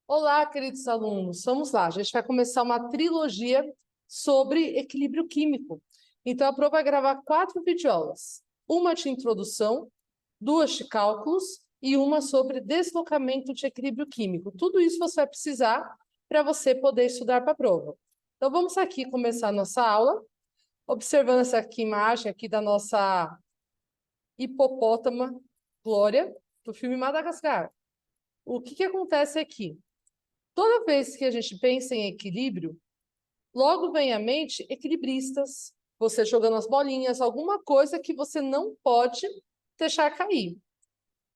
Olá, queridos alunos. Vamos lá, a gente vai começar uma trilogia sobre equilíbrio químico. Então, a prova vai gravar 4 videoaulas. Uma de introdução, 2 de cálculos e uma sobre deslocamento de equilíbrio químico. Tudo isso você vai precisar para você poder estudar para a prova. Então, vamos aqui começar a nossa aula, observando essa imagem aqui da nossa hipopótama Glória, do filme Madagascar. O que acontece aqui? Toda vez que a gente pensa em equilíbrio, logo vem à mente equilibristas, você jogando as bolinhas, alguma coisa que você não pode deixar cair.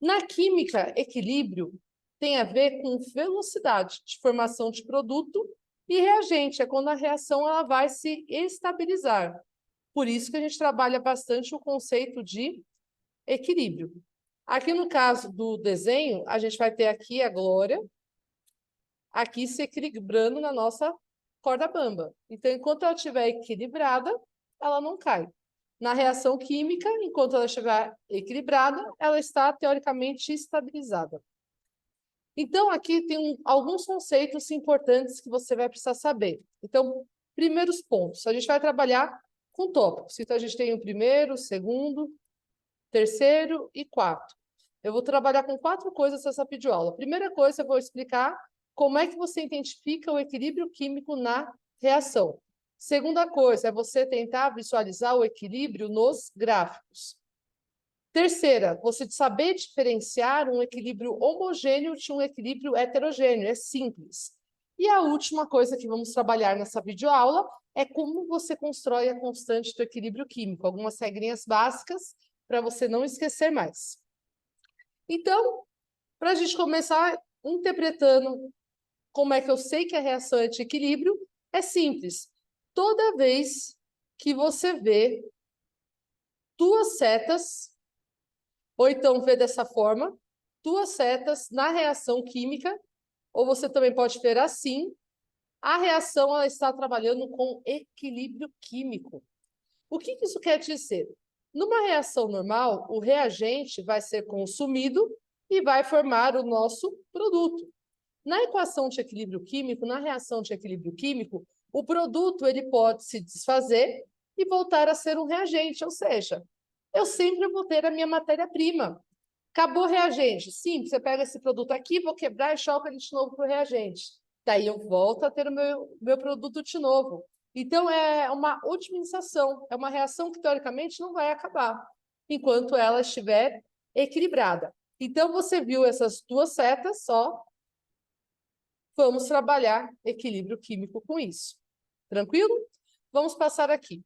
Na química, equilíbrio tem a ver com velocidade de formação de produto e reagente, é quando a reação ela vai se estabilizar. Por isso que a gente trabalha bastante o conceito de equilíbrio. Aqui no caso do desenho, a gente vai ter aqui a Glória, aqui se equilibrando na nossa corda bamba. Então, enquanto ela estiver equilibrada, ela não cai. Na reação química, enquanto ela estiver equilibrada, ela está teoricamente estabilizada. Então, aqui tem alguns conceitos importantes que você vai precisar saber. Então, primeiros pontos. A gente vai trabalhar com tópicos. Então, a gente tem o primeiro, segundo, terceiro e quarto. Eu vou trabalhar com 4 coisas nessa videoaula. Primeira coisa, eu vou explicar como é que você identifica o equilíbrio químico na reação. Segunda coisa é você tentar visualizar o equilíbrio nos gráficos. Terceira, você saber diferenciar um equilíbrio homogêneo de um equilíbrio heterogêneo. É simples. E a última coisa que vamos trabalhar nessa videoaula é como você constrói a constante do equilíbrio químico. Algumas regrinhas básicas para você não esquecer mais. Então, para a gente começar interpretando como é que eu sei que a reação é de equilíbrio, é simples. Toda vez que você vê 2 setas, ou então vê dessa forma, 2 setas na reação química, ou você também pode ver assim, a reação ela está trabalhando com equilíbrio químico. O que isso quer dizer? Numa reação normal, o reagente vai ser consumido e vai formar o nosso produto. Na equação de equilíbrio químico, na reação de equilíbrio químico, o produto ele pode se desfazer e voltar a ser um reagente, ou seja, eu sempre vou ter a minha matéria-prima. Acabou o reagente. Sim, você pega esse produto aqui, vou quebrar e choca ele de novo para o reagente. Daí eu volto a ter o meu produto de novo. Então, é uma otimização, é uma reação que, teoricamente, não vai acabar, enquanto ela estiver equilibrada. Então, você viu essas 2 setas só. Vamos trabalhar equilíbrio químico com isso. Tranquilo? Vamos passar aqui.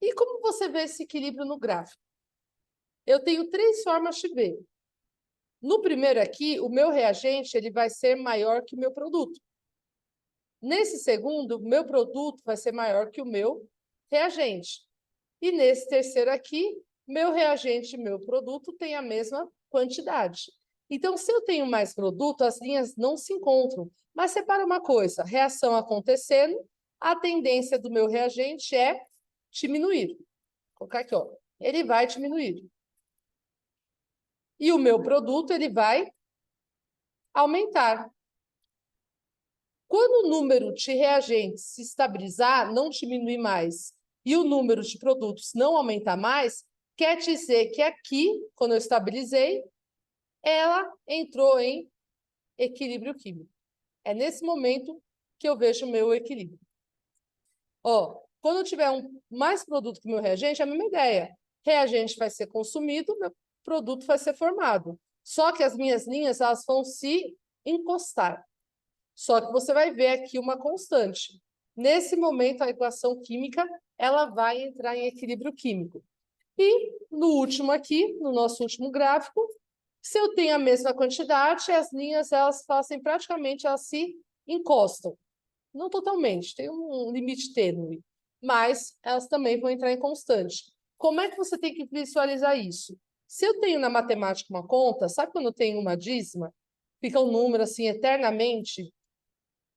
E como você vê esse equilíbrio no gráfico? Eu tenho 3 formas de ver. No primeiro aqui, o meu reagente ele vai ser maior que o meu produto. Nesse segundo, o meu produto vai ser maior que o meu reagente. E nesse terceiro aqui, meu reagente e meu produto têm a mesma quantidade. Então, se eu tenho mais produto, as linhas não se encontram. Mas separa uma coisa, reação acontecendo, a tendência do meu reagente é diminuir. Vou colocar aqui, ó. Ele vai diminuir. E o meu produto, ele vai aumentar. Quando o número de reagentes se estabilizar, não diminuir mais, e o número de produtos não aumentar mais, quer dizer que aqui, quando eu estabilizei, ela entrou em equilíbrio químico. É nesse momento que eu vejo o meu equilíbrio. Ó, quando eu tiver mais produto que o meu reagente, é a mesma ideia. Reagente vai ser consumido, meu produto vai ser formado. Só que as minhas linhas elas vão se encostar. Só que você vai ver aqui uma constante. Nesse momento, a equação química ela vai entrar em equilíbrio químico. E no último aqui, no nosso último gráfico, se eu tenho a mesma quantidade, as linhas elas fazem praticamente elas se encostam. Não totalmente, tem um limite tênue, mas elas também vão entrar em constante. Como é que você tem que visualizar isso? Se eu tenho na matemática uma conta, sabe quando eu tenho uma dízima? Fica um número assim eternamente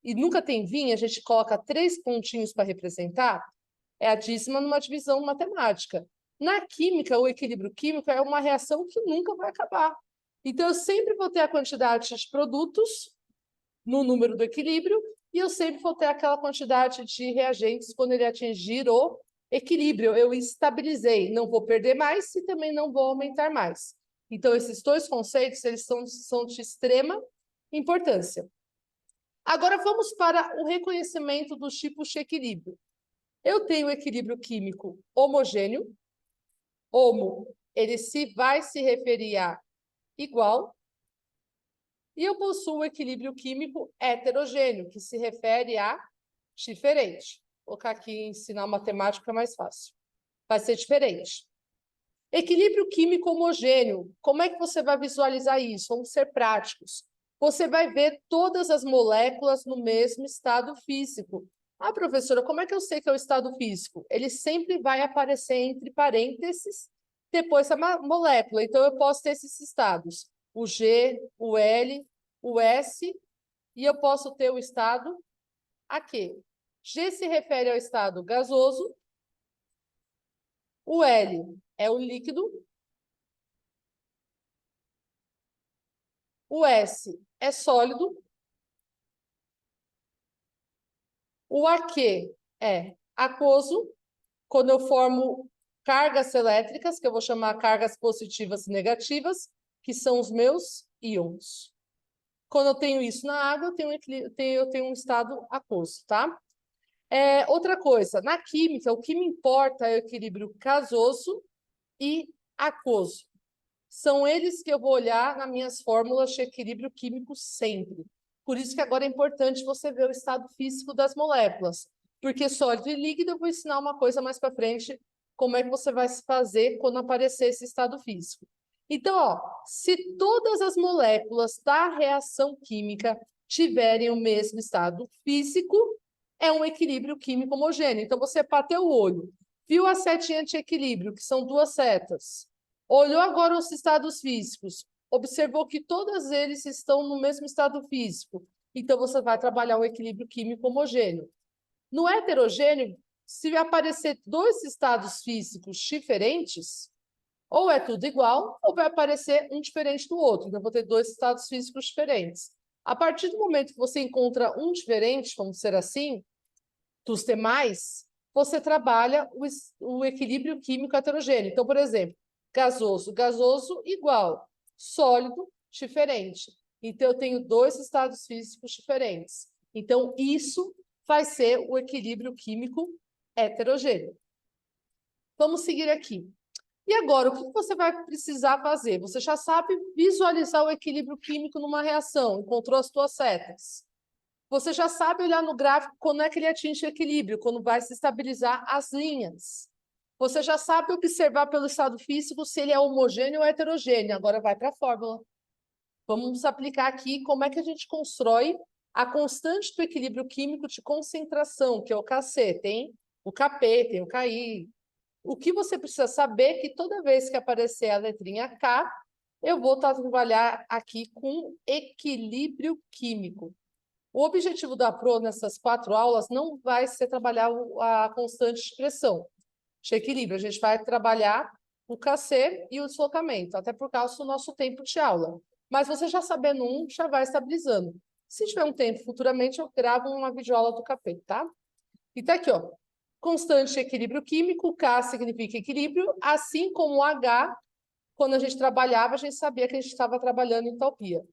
e nunca tem vinha, a gente coloca 3 pontinhos para representar, é a dízima numa divisão matemática. Na química, o equilíbrio químico é uma reação que nunca vai acabar. Então, eu sempre vou ter a quantidade de produtos no número do equilíbrio, e eu sempre vou ter aquela quantidade de reagentes quando ele atingir o equilíbrio. Eu estabilizei, não vou perder mais e também não vou aumentar mais. Então, esses dois conceitos, eles são de extrema importância. Agora, vamos para o reconhecimento dos tipos de equilíbrio. Eu tenho equilíbrio químico homogêneo. Homo, ele vai se referir a igual. E eu possuo o equilíbrio químico heterogêneo, que se refere a diferente. Vou colocar aqui ensinar matemática é mais fácil. Vai ser diferente. Equilíbrio químico homogêneo. Como é que você vai visualizar isso? Vamos ser práticos. Você vai ver todas as moléculas no mesmo estado físico. Ah, professora, como é que eu sei que é o estado físico? Ele sempre vai aparecer entre parênteses depois da molécula. Então, eu posso ter esses estados. O G, o L, o S, e eu posso ter o estado AQ. G se refere ao estado gasoso, o L é o líquido, o S é sólido, o AQ é aquoso, quando eu formo cargas elétricas, que eu vou chamar cargas positivas e negativas, que são os meus íons. Quando eu tenho isso na água, eu tenho um estado aquoso, tá? Outra coisa, na química, o que me importa é o equilíbrio gasoso e aquoso. São eles que eu vou olhar nas minhas fórmulas de equilíbrio químico sempre. Por isso que agora é importante você ver o estado físico das moléculas. Porque sólido e líquido eu vou ensinar uma coisa mais para frente, como é que você vai se fazer quando aparecer esse estado físico. Então, ó, se todas as moléculas da reação química tiverem o mesmo estado físico, é um equilíbrio químico homogêneo. Então, você bateu o olho, viu a setinha de equilíbrio, que são duas setas, olhou agora os estados físicos, observou que todos eles estão no mesmo estado físico. Então, você vai trabalhar um equilíbrio químico homogêneo. No heterogêneo, se aparecer dois estados físicos diferentes, ou é tudo igual, ou vai aparecer um diferente do outro. Então, eu vou ter dois estados físicos diferentes. A partir do momento que você encontra um diferente, vamos dizer assim, dos demais, você trabalha o equilíbrio químico heterogêneo. Então, por exemplo, gasoso igual, sólido diferente. Então, eu tenho dois estados físicos diferentes. Então, isso vai ser o equilíbrio químico heterogêneo. Vamos seguir aqui. E agora, o que você vai precisar fazer? Você já sabe visualizar o equilíbrio químico numa reação, encontrou as suas setas. Você já sabe olhar no gráfico quando é que ele atinge equilíbrio, quando vai se estabilizar as linhas. Você já sabe observar pelo estado físico se ele é homogêneo ou heterogêneo. Agora vai para a fórmula. Vamos aplicar aqui como é que a gente constrói a constante do equilíbrio químico de concentração, que é o Kc. Tem o Kp, tem o Ki. O que você precisa saber é que toda vez que aparecer a letrinha K, eu vou trabalhar aqui com equilíbrio químico. O objetivo da PRO nessas 4 aulas não vai ser trabalhar a constante de pressão, de equilíbrio. A gente vai trabalhar o Kc e o deslocamento, até por causa do nosso tempo de aula. Mas você já sabendo um, já vai estabilizando. Se tiver um tempo futuramente, eu gravo uma videoaula do Kp, tá? E tá aqui, ó. Constante de equilíbrio químico, K significa equilíbrio, assim como H, quando a gente trabalhava, a gente sabia que a gente estava trabalhando em entalpia,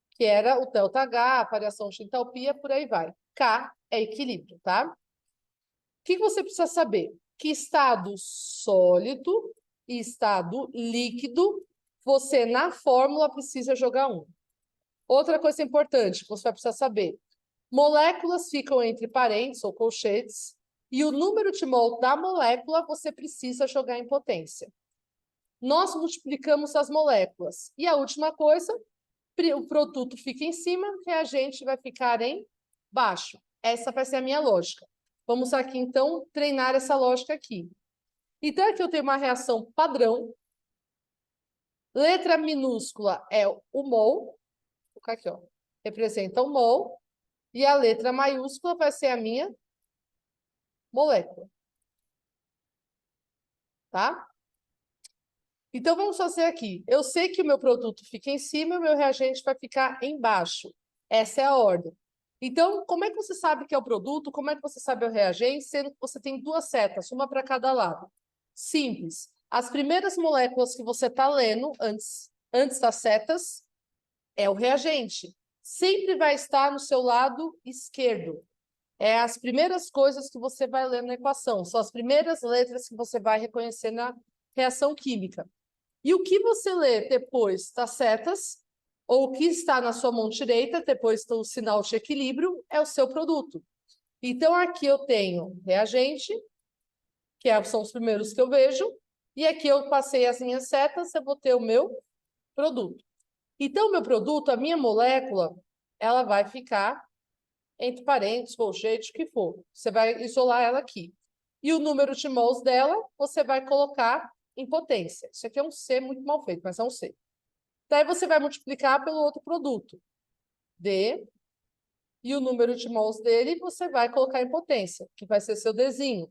que era o ΔH, a variação de entalpia, por aí vai. K é equilíbrio, tá? O que você precisa saber? Que estado sólido e estado líquido, você na fórmula precisa jogar um. Outra coisa importante que você vai precisar saber: moléculas ficam entre parênteses ou colchetes, e o número de mol da molécula você precisa jogar em potência. Nós multiplicamos as moléculas. E a última coisa, o produto fica em cima, o reagente vai ficar embaixo. Essa vai ser a minha lógica. Vamos aqui, então, treinar essa lógica aqui. Então, aqui eu tenho uma reação padrão. Letra minúscula é o mol. Vou colocar aqui, ó. Representa o mol. E a letra maiúscula vai ser a minha molécula. Tá? Então, vamos fazer aqui. Eu sei que o meu produto fica em cima e o meu reagente vai ficar embaixo. Essa é a ordem. Então, como é que você sabe que é o produto? Como é que você sabe o reagente, sendo que você tem duas setas, uma para cada lado? Simples. As primeiras moléculas que você está lendo antes das setas é o reagente. Sempre vai estar no seu lado esquerdo. É as primeiras coisas que você vai ler na equação. São as primeiras letras que você vai reconhecer na reação química. E o que você lê depois das setas, ou o que está na sua mão direita, depois do sinal de equilíbrio, é o seu produto. Então, aqui eu tenho reagente, que são os primeiros que eu vejo, e aqui eu passei as minhas setas, eu vou ter o meu produto. Então, o meu produto, a minha molécula, ela vai ficar entre parênteses, colchete, o que for. Você vai isolar ela aqui. E o número de mols dela, você vai colocar em potência. Isso aqui é um C muito mal feito, mas é um C. Daí você vai multiplicar pelo outro produto, D, e o número de mols dele você vai colocar em potência, que vai ser seu Dzinho.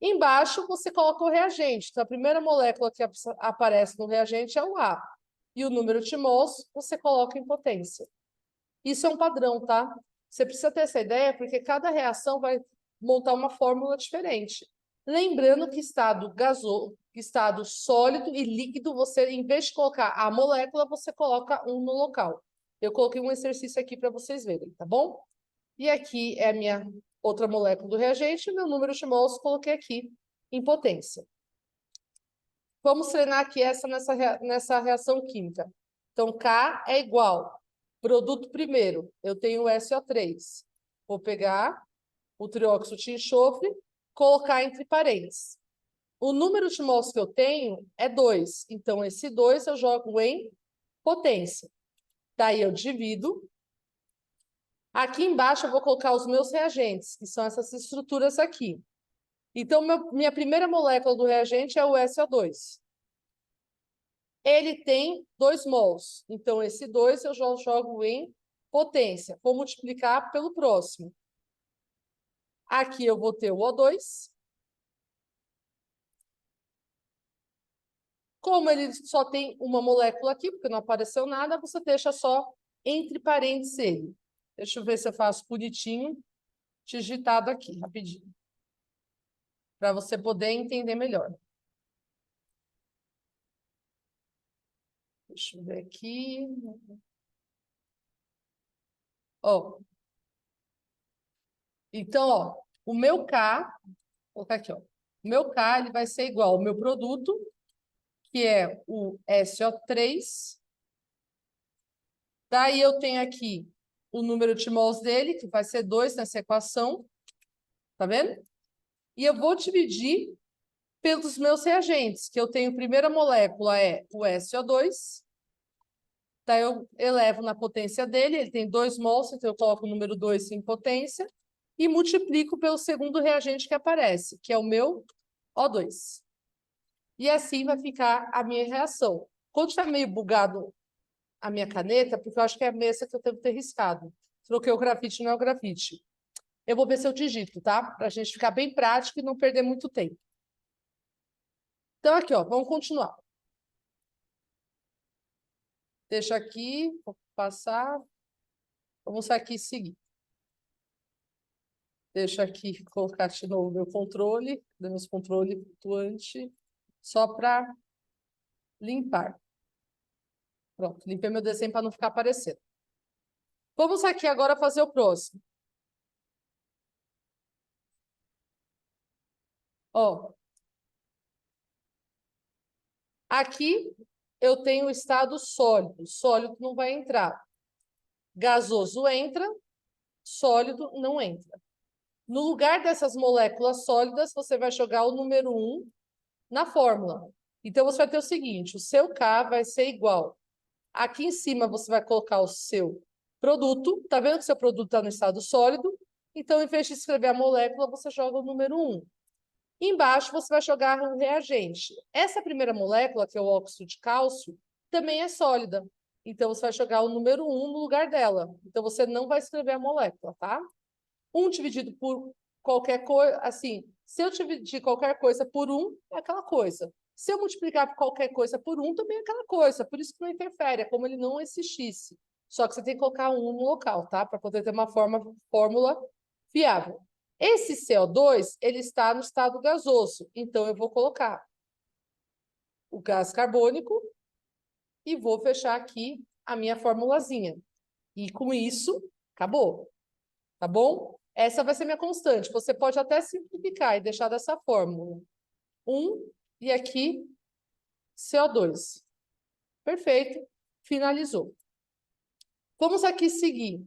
Embaixo você coloca o reagente. Então, a primeira molécula que aparece no reagente é o A. E o número de mols você coloca em potência. Isso é um padrão, tá? Você precisa ter essa ideia, porque cada reação vai montar uma fórmula diferente. Lembrando que estado gasoso, estado sólido e líquido, você, em vez de colocar a molécula, você coloca um no local. Eu coloquei um exercício aqui para vocês verem, tá bom? E aqui é a minha outra molécula do reagente, meu número de mols coloquei aqui em potência. Vamos treinar aqui nessa reação química. Então, K é igual. Produto primeiro, eu tenho o SO3. Vou pegar o trióxido de enxofre, colocar entre parênteses. O número de mols que eu tenho é 2. Então, esse 2 eu jogo em potência. Daí eu divido. Aqui embaixo eu vou colocar os meus reagentes, que são essas estruturas aqui. Então, minha primeira molécula do reagente é o SO2. Ele tem 2 mols. Então, esse 2 eu já jogo em potência. Vou multiplicar pelo próximo. Aqui eu vou ter o O2. Como ele só tem uma molécula aqui, porque não apareceu nada, você deixa só entre parênteses ele. Deixa eu ver se eu faço bonitinho, digitado aqui, rapidinho. Para você poder entender melhor. Deixa eu ver aqui. Ó. Então, ó, o meu K, vou colocar aqui, ó. O meu K ele vai ser igual ao meu produto, que é o SO3. Daí eu tenho aqui o número de mols dele, que vai ser 2 nessa equação. Tá vendo? E eu vou dividir pelos meus reagentes, que eu tenho a primeira molécula é o SO2. Daí eu elevo na potência dele, ele tem 2 mols, então eu coloco o número 2 em potência e multiplico pelo segundo reagente que aparece, que é o meu O2. E assim vai ficar a minha reação. Quando estiver meio bugado a minha caneta, porque eu acho que é a mesa que eu devo ter riscado. Troquei o grafite, não é o grafite. Eu vou ver se eu digito, tá? Para a gente ficar bem prático e não perder muito tempo. Então, aqui, ó, vamos continuar. Deixa aqui, vou passar. Vamos aqui e seguir. Deixa aqui colocar de novo meu controle, meus controle flutuante, só para limpar. Pronto, limpei meu desenho para não ficar aparecendo. Vamos aqui agora fazer o próximo. Ó, aqui eu tenho o estado sólido. Sólido não vai entrar. Gasoso entra, sólido não entra. No lugar dessas moléculas sólidas, você vai jogar o número 1 na fórmula. Então, você vai ter o seguinte, o seu K vai ser igual. Aqui em cima, você vai colocar o seu produto. Tá vendo que o seu produto está no estado sólido? Então, em vez de escrever a molécula, você joga o número 1. Embaixo, você vai jogar o reagente. Essa primeira molécula, que é o óxido de cálcio, também é sólida. Então, você vai jogar o número 1 no lugar dela. Então, você não vai escrever a molécula, tá? 1 dividido por qualquer coisa, assim, se eu dividir qualquer coisa por 1, é aquela coisa. Se eu multiplicar qualquer coisa por 1, também é aquela coisa. Por isso que não interfere, é como ele não existisse. Só que você tem que colocar um no local, tá? Para poder ter uma fórmula fiável. Esse CO2, ele está no estado gasoso. Então, eu vou colocar o gás carbônico e vou fechar aqui a minha formulazinha. E com isso, acabou. Tá bom? Essa vai ser minha constante. Você pode até simplificar e deixar dessa fórmula. 1 e aqui CO2. Perfeito. Finalizou. Vamos aqui seguir.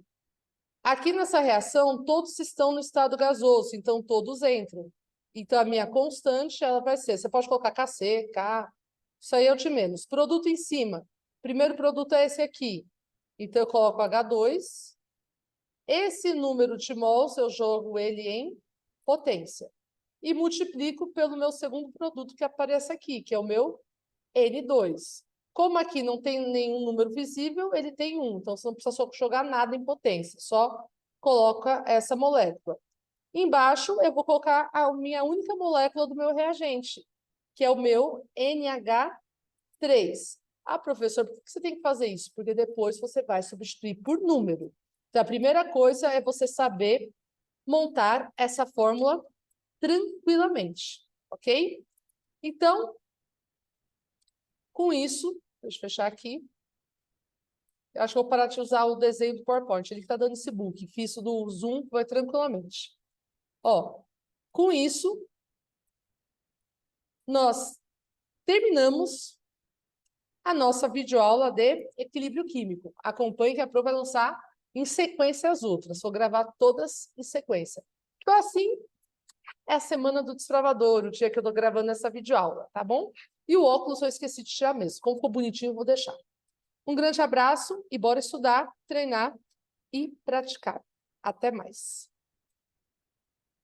Aqui nessa reação, todos estão no estado gasoso, então todos entram. Então, a minha constante, ela vai ser... Você pode colocar KC, K, isso aí é o de menos. Produto em cima. Primeiro produto é esse aqui. Então, eu coloco H2. Esse número de mols, eu jogo ele em potência. E multiplico pelo meu segundo produto que aparece aqui, que é o meu N2. Como aqui não tem nenhum número visível, ele tem 1. Então, você não precisa só jogar nada em potência. Só coloca essa molécula. Embaixo, eu vou colocar a minha única molécula do meu reagente, que é o meu NH3. Ah, professor, por que você tem que fazer isso? Porque depois você vai substituir por número. Então, a primeira coisa é você saber montar essa fórmula tranquilamente, ok? Então, com isso, deixa eu fechar aqui. Eu acho que vou parar de usar o desenho do PowerPoint. Ele que está dando esse book. Fiz isso do Zoom, vai tranquilamente. Ó, com isso, nós terminamos a nossa videoaula de equilíbrio químico. Acompanhe que a prova vai lançar em sequência as outras. Vou gravar todas em sequência. Então, assim, é a semana do destravador, o dia que eu tô gravando essa videoaula, tá bom? E o óculos eu esqueci de tirar mesmo. Como ficou bonitinho, eu vou deixar. Um grande abraço e bora estudar, treinar e praticar. Até mais.